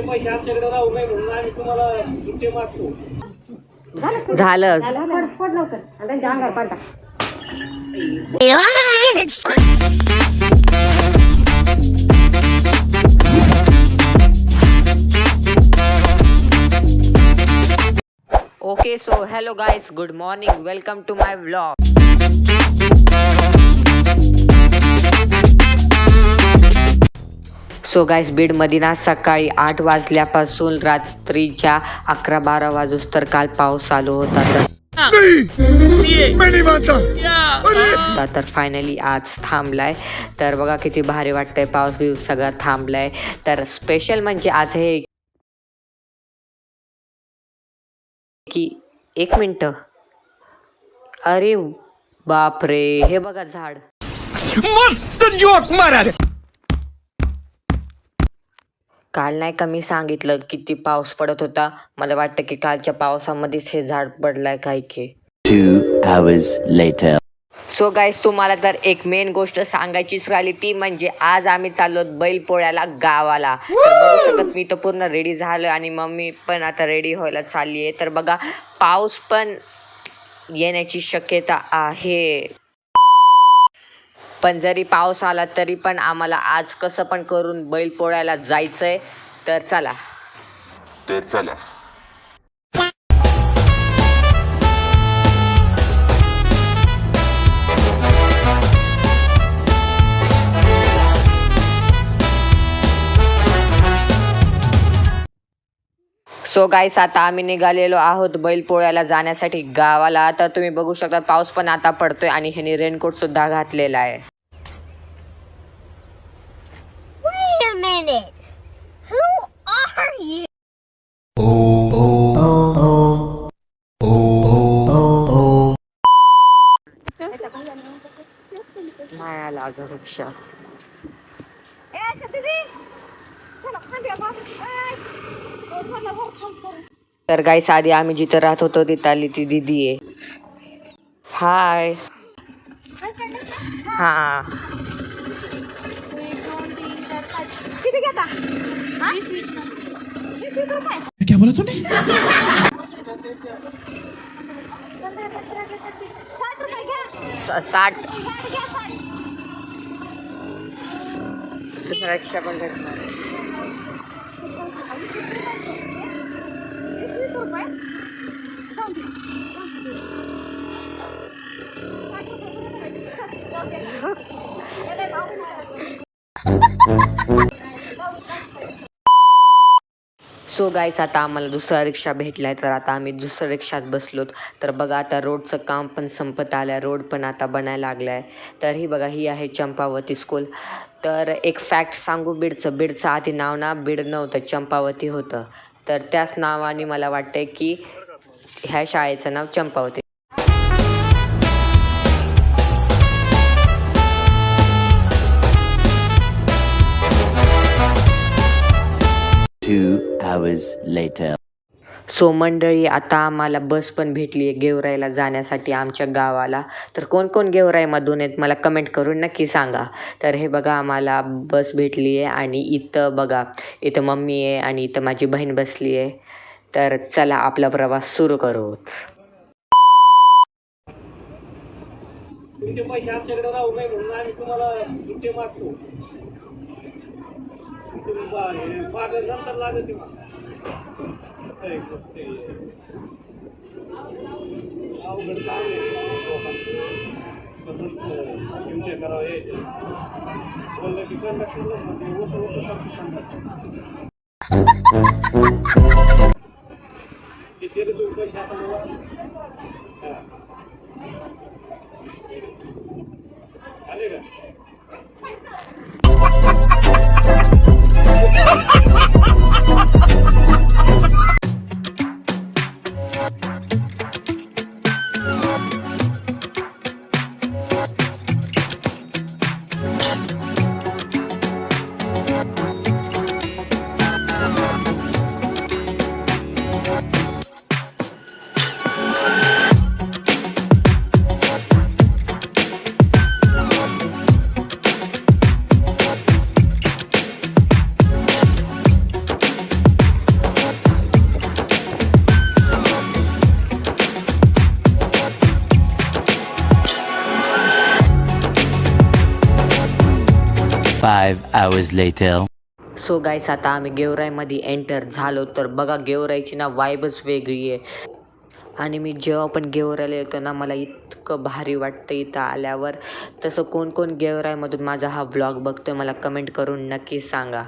पैसे आमच्याकडे राहू नये म्हणून आम्ही तुम्हाला सुट्टे मागतो. झालं. Okay, so hello guys, good morning, welcome to my vlog. So guys, बीडमध्ये ना सकाळी 8 वाजल्यापासून रात्रीच्या 11-12 वाजूस तर काल पाऊस चालू होता. तर फायनली आज थांबलाय. तर बघा किती भारी वाटतंय, पाऊस बिऊस सगळं थांबलाय. तर स्पेशल म्हणजे आज हे की 1 मिनिट, अरे बापरे, हे बघा झाड. मस्त जोक मारा. काल नाही का मी सांगितलं किती पाऊस पडत होता. मला वाटतं की कालच्या पावसामध्येच हे झाड पडलंय काय की. 2 hours later. सो गाईस, तुम्हाला तर एक मेन गोष्ट सांगायचीच राहिली, ती म्हणजे आज आम्ही चाललो बैलपोळ्याला गावाला. तर बघू शकत मी तर पूर्ण रेडी झालो आणि मम्मी पण आता रेडी व्हायला चालली आहे. तर बघा, पाऊस पण येण्याची शक्यता आहे. पण जरी पाऊस आला तरी पण आम्हाला आज कसं पण करून बैलपोळ्याला जायचंय. तर चला. सो गाईस, आता आम्ही निघालेलो आहोत बैलपोळ्याला जाण्यासाठी गावाला. तर तुम्ही बघू शकता पाऊस पण आता पडतोय आणि ह्याने रेनकोट सुद्धा घातलेला आहे. Wait a minute. Who are you? नाही आला अजून रिक्षा. तर गाईस, आधी आम्ही जिथं राहत होतो तिथं आली ती दीदी आहे. हाय. हा. किती घेता? 20 रुपये. क्या बोला तूने? 60 रुपये घ्या. 60. रिक्षा पण भेटणार. 20 रुपये. सो गाईस, आता आम्हाला दुसरा रिक्षा भेटलाय. तर आता आम्ही दुसऱ्या रिक्षात बसलोत. तर बघा, आता रोडचं काम पण संपत आलं, रोड पण आता बनायला लागलाय. तर ही बघा, ही आहे चंपावती स्कूल. तर एक फॅक्ट सांगू, बीडचं आधी नाव ना बीड नव्हतं, चंपावती होतं. तर त्याच नावाने मला वाटतंय की ह्या शाळेचं नाव चंपावती. 2 hours later. सो मंडळी, आता आम्हाला बस पण भेटली आहे गेवराईला जाण्यासाठी आमच्या गावाला. तर कोण कोण गेवराईमधून आहेत मला कमेंट करून नक्की सांगा. तर हे बघा, आम्हाला बस भेटली आहे आणि इथं बघा, इथं मम्मी आहे आणि इथं माझी बहीण बसली आहे. तर चला, आपला प्रवास सुरू करू. तुमचे पैसे आमच्याकडे राहू नये म्हणून आम्ही तुम्हाला सुट्टे मागतो. तुम्ही नंतर लागत अवघड काम तुमचे करावे बोललं की कंडक्टरला किती तुम्ही पैसे आता आले का? 5 hours later. सो गाईस आता आम्ही गेवराईमध्ये एंटर झालो. तर बघा गेवराईची ना वाईबच वेगळी आहे. आणि मी जेव्हा पण गेवराईला येतो ना मला इतकं भारी वाटतं इथं आल्यावर. तसं कोण कोण गेवराईमधून माझा हा व्लॉग बघतोय मला कमेंट करून नक्की सांगा.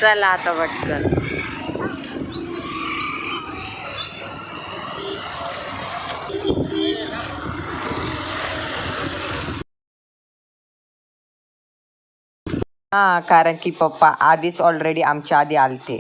चला आता पटकन. हा, कारण की पप्पा आधीच ऑलरेडी आमच्या आधी आलते.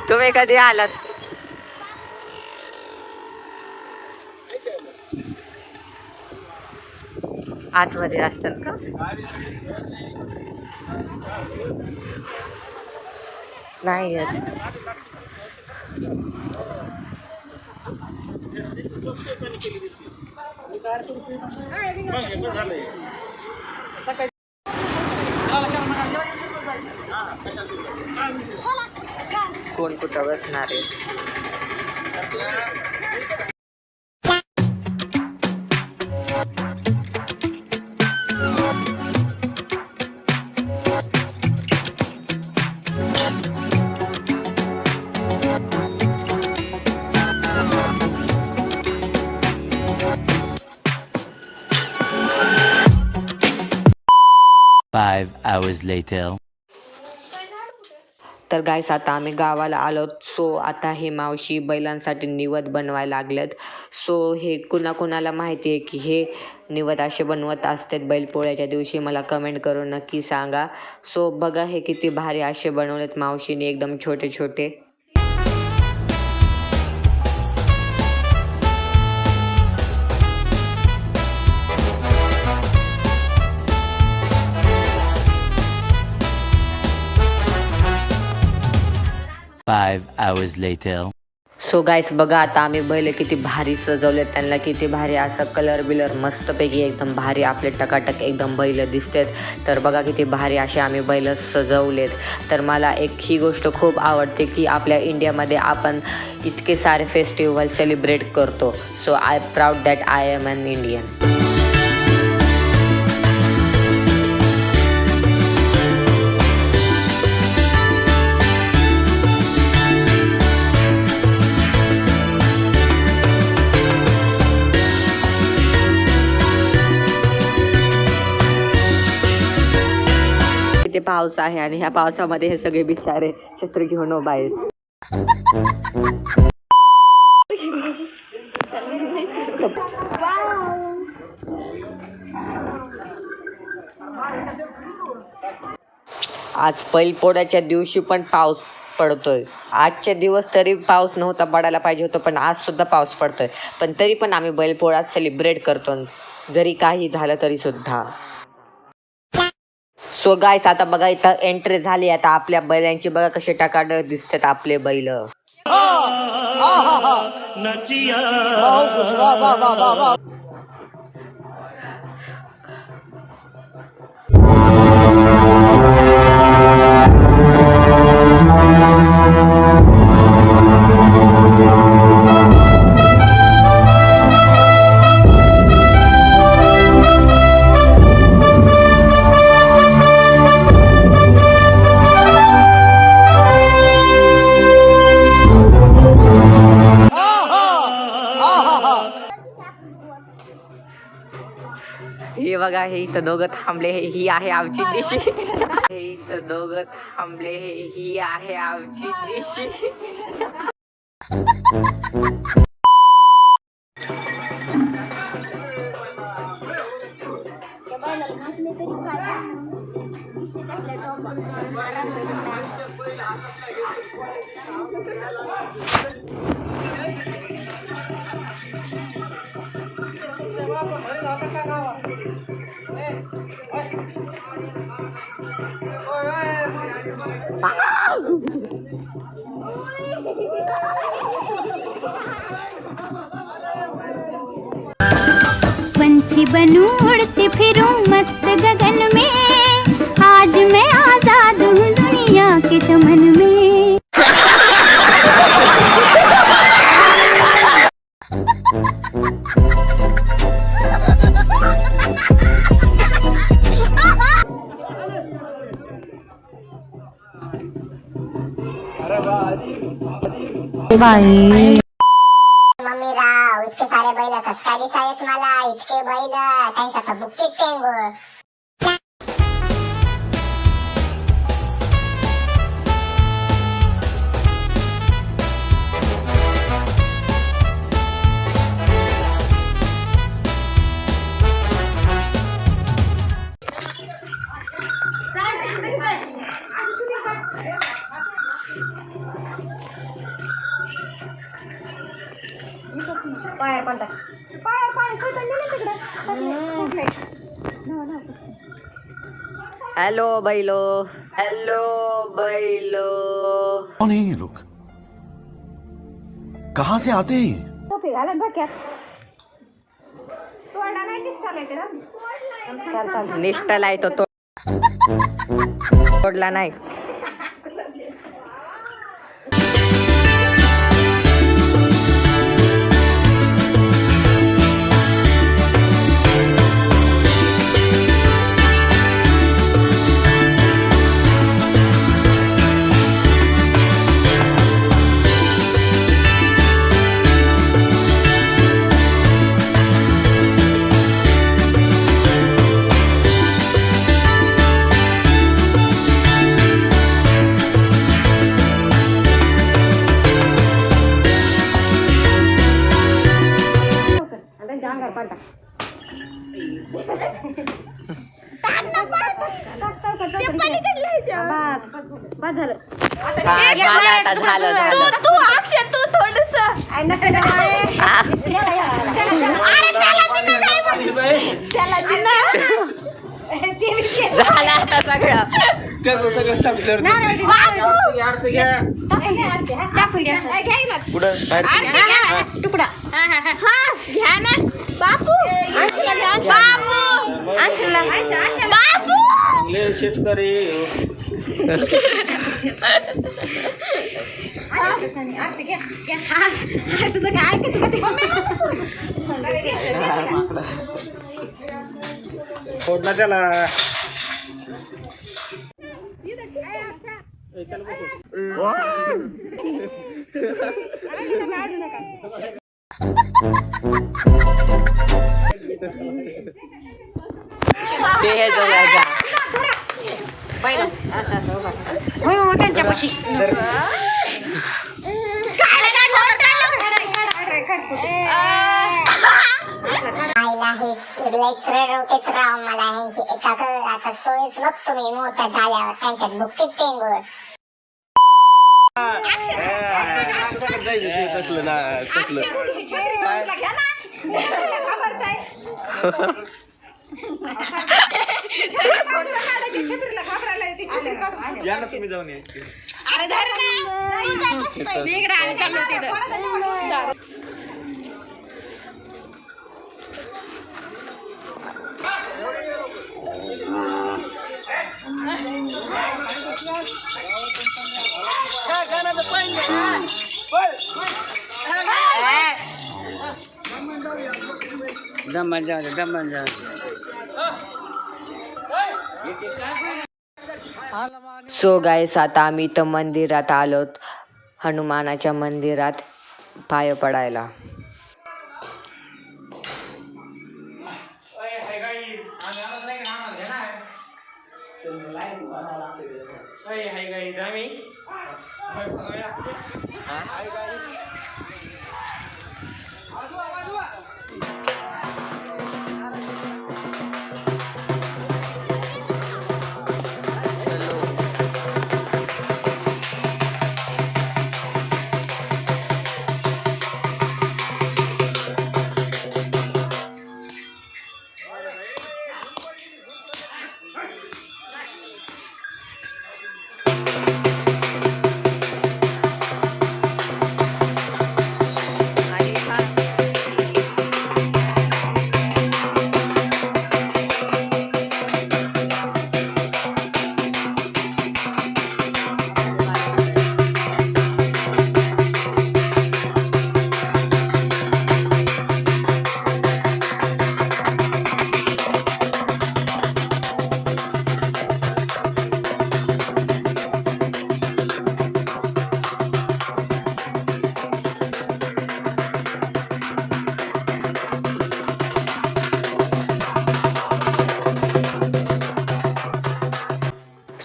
तुम्ही कधी आलात? आतमध्ये असतात का? नाही येत. कोण कुठं बसणार आहे? 5 hours later. तर गाईस आता आम्ही गावाला आलो. सो आता हे मावशी बैलांसाठी निवद बनवायला लागलेत. सो हे कुणाकुणाला माहिती आहे की हे निवद असे बनवत असतात बैलपोळ्याच्या दिवशी मला कमेंट करून नक्की सांगा. सो बघा हे किती भारी असे बनवलेत मावशीने एकदम छोटे छोटे. Five hours later. So guys बघा आता आम्ही बैल किती भारी सजवलेत. त्यांना किती भारी असं कलर बिलर मस्तपैकी एकदम भारी आपले टकाटक एकदम बैल दिसतात. तर बघा किती भारी असे आम्ही बैल सजवलेत. तर मला एक ही गोष्ट खूप आवडते की आपल्या इंडियामध्ये आपण इतके सारे फेस्टिवल सेलिब्रेट करतो. So I proud that I am an Indian. इथे पाऊस आहे आणि ह्या पावसामध्ये हे सगळे बिचारे छत्री घेऊन उभा आहेत. आज बैलपोळ्याच्या दिवशी पण पाऊस पडतोय. आजच्या दिवस तरी पाऊस नव्हता पडायला पाहिजे होतं पण आज सुद्धा पाऊस पडतोय. पण तरी पण आम्ही बैलपोळा सेलिब्रेट करतो जरी काही झालं तरी सुद्धा. सो गाईस आता बघा इथं एंट्री झाली. आता आपल्या बैलांची बघा कसे टकाटक दिसतात आपले बैल. हे बघा हे इथं दोघं थांबले. ही आहे आमची दिशी. हे इथं दोघं थांबले. ही आहे आमची दिशी. बनूं उड़ती फिरूं मस्त गगन में, आज मैं आजाद हूँ दुनिया के चमन में। मम्मी राव इतके सारे बैल कस काय दिसायत मला, इतके बैल त्यांच्या तर बुक्कीत टेंगुळ. हॅलो बैलो, हॅलो बैलो. कौन है ये लोग? कहाँ से आते हैं ये? निष्ठला आहे तो तोडला नाही. झालं. तू अक्षय तू थोडस झालं आता सगळं. त्याचं सगळं संपलं. तुकडा घ्या ना बापू. बापू चांगले शेतकरी. फोडला त्याला. त्यांच्यापाशी आईला हे लईच रडवतेच राव मला ह्यांची एका कलराचा सोयच बघतो मी मोठा झाल्यावर त्यांच्यात बुक्कीत टेंगुळ. तसलं ना तसलं. या ना तुम्ही जाऊन या. सो गाईस आता आम्ही इथं मंदिरात आलोत, हनुमानाच्या मंदिरात पाय पडायला.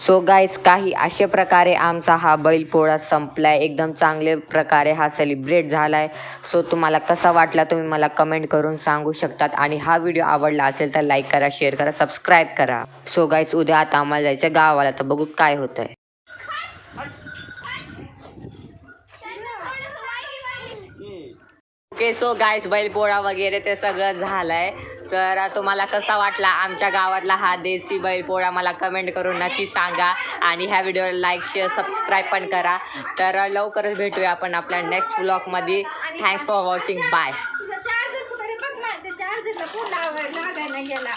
सो गाईस काही अशा प्रकारे आमचा हा बैलपोळा संपलाय. एकदम चांगले प्रकारे हा सेलिब्रेट झालाय. सो तुम्हाला कसा वाटला तुम्ही मला कमेंट करून सांगू शकतात. आणि हा व्हिडिओ आवडला असेल तर लाईक करा, शेअर करा, सबस्क्राईब करा. सो गाईस उद्या आता आम्हाला जायचं गावाला, तर बघू काय होतंय. ओके सो गाईस बैलपोळा वगैरे ते सगळं झालंय. तर तुम्हाला कसा वाटला आमच्या गावातला हा देसी बैलपोळा मला कमेंट करून नक्की सांगा. आणि ह्या व्हिडिओला लाईक शेअर सबस्क्राईब पण करा. तर लवकरच भेटूया आपण आपल्या नेक्स्ट व्लॉगमध्ये. Thanks for watching. बाय. गेला